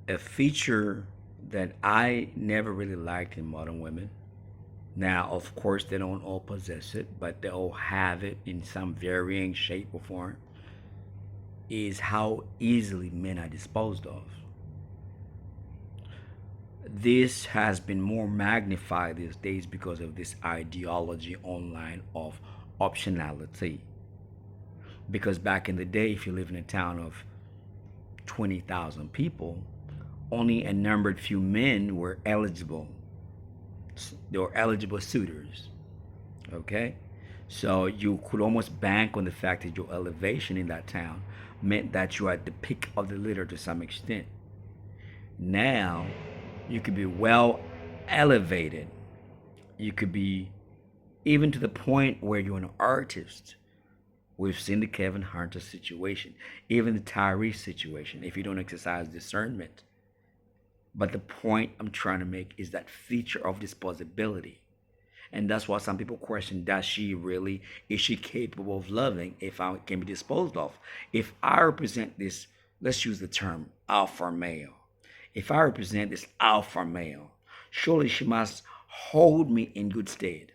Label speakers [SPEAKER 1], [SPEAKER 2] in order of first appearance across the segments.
[SPEAKER 1] A feature that I never really liked in modern women. Now, of course, they don't all possess it, but they all have it in some varying shape or form, is how easily men are disposed of. This has been more magnified these days because of this ideology online of optionality. Because back in the day, if you live in a town of 20,000 people, only a numbered few men were eligible. They were eligible suitors. Okay? So you could almost bank on the fact that your elevation in that town meant that you are at the peak of the litter to some extent. Now, you could be well elevated. You could be even to the point where you're an artist. We've seen the Kevin Hunter situation, even the Tyrese situation, if you don't exercise discernment. But the point I'm trying to make is that feature of disposability. And that's why some people question, does she really, is she capable of loving if I can be disposed of? If I represent this, let's use the term alpha male. If I represent this alpha male, surely she must hold me in good stead.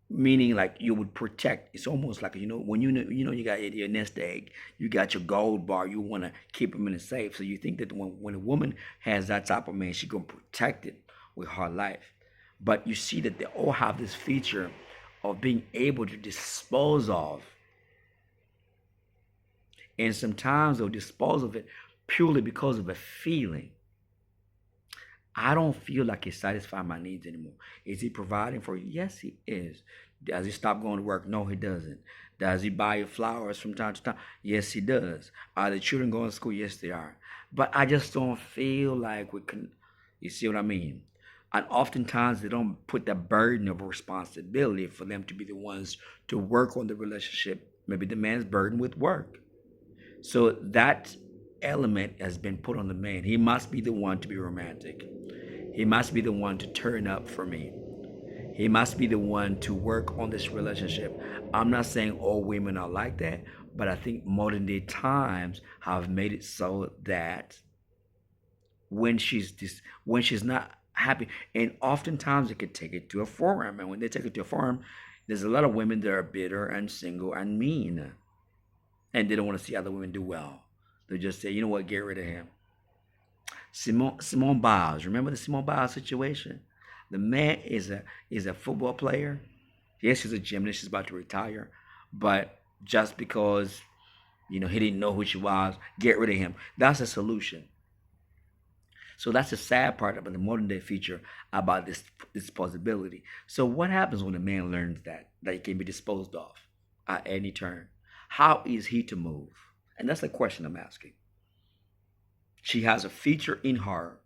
[SPEAKER 1] Meaning like you would protect. It's almost like, when you got your nest egg, you got your gold bar, you want to keep them in a safe. So you think that when a woman has that type of man, she's gonna protect it with her life. But you see that they all have this feature of being able to dispose of, and sometimes they'll dispose of it purely because of a feeling. I don't feel like he's satisfying my needs anymore. Is he providing for you? Yes, he is. Does he stop going to work? No, he doesn't. Does he buy you flowers from time to time? Yes, he does. Are the children going to school? Yes, they are. But I just don't feel like we can. You see what I mean? And oftentimes they don't put the burden of responsibility for them to be the ones to work on the relationship. Maybe the man's burdened with work. So that element has been put on the man. He must be the one to be romantic. He must be the one to turn up for me. He must be the one to work on this relationship. I'm not saying all women are like that, but I think modern day times have made it so that when she's not happy, and oftentimes they could take it to a forum, and when they take it to a forum, there's a lot of women that are bitter and single and mean, and they don't want to see other women do well. They just say, you know what, get rid of him. Simone Biles. Remember the Simone Biles situation? The man is a football player. Yes, he's a gymnast. He's about to retire, but just because he didn't know who she was, get rid of him. That's a solution. So that's the sad part about the modern day feature about this possibility. So what happens when a man learns that he can be disposed of at any turn? How is he to move? And that's the question I'm asking. She has a feature in her.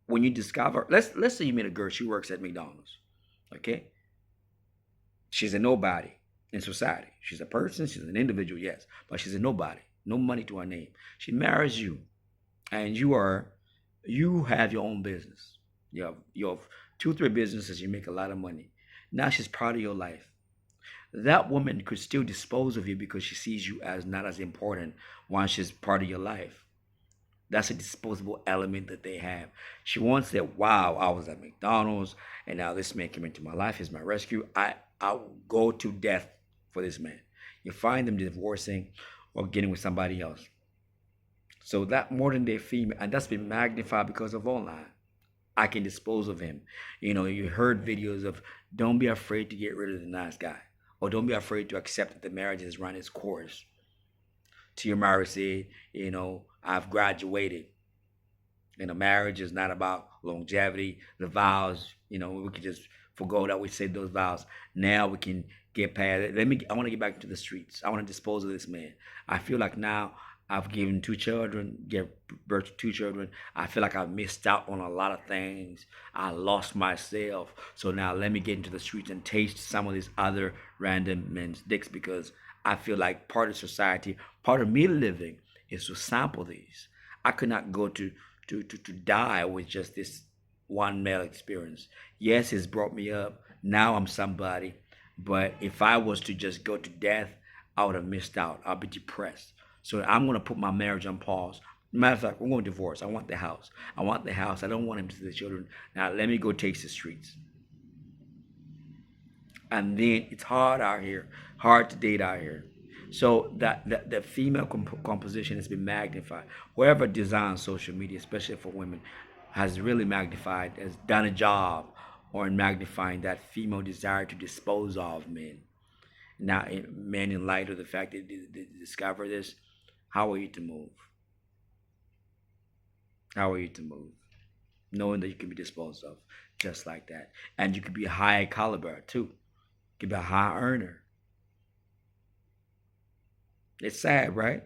[SPEAKER 1] When you discover, let's say you meet a girl, she works at McDonald's. Okay? She's a nobody in society. She's a person, she's an individual, yes, but she's a nobody. No money to her name. She marries you, and you have your own business. You have two, three businesses, you make a lot of money. Now she's part of your life. That woman could still dispose of you because she sees you as not as important once she's part of your life. That's a disposable element that they have. She once said, wow, I was at McDonald's and now this man came into my life. He's my rescue. I'll go to death for this man. You find them divorcing or getting with somebody else. So that modern day female, and that's been magnified because of online. I can dispose of him. You heard videos of don't be afraid to get rid of the nice guy. Or don't be afraid to accept that the marriage has run its course. Tia Mowry said, I've graduated. Marriage is not about longevity, the vows, we could just forgo that we said those vows. Now we can get past it. I want to get back to the streets. I want to dispose of this man. I feel like now I've given two children, gave birth to two children. I feel like I've missed out on a lot of things. I lost myself. So now let me get into the streets and taste some of these other random men's dicks because I feel like part of society, part of me living is to sample these. I could not go to die with just this one male experience. Yes, it's brought me up. Now I'm somebody. But if I was to just go to death, I would have missed out. I'll be depressed. So I'm going to put my marriage on pause. Matter of fact, we're going to divorce. I want the house. I want the house. I don't want him to see the children. Now let me go taste the streets. And then it's hard out here, hard to date out here. So that the female composition has been magnified. Whoever designed social media, especially for women, has really magnified, has done a job on magnifying that female desire to dispose of men. Now, men, in light of the fact that they discover this, how are you to move? How are you to move? Knowing that you can be disposed of just like that. And you could be a high caliber too. You could be a high earner. It's sad, right?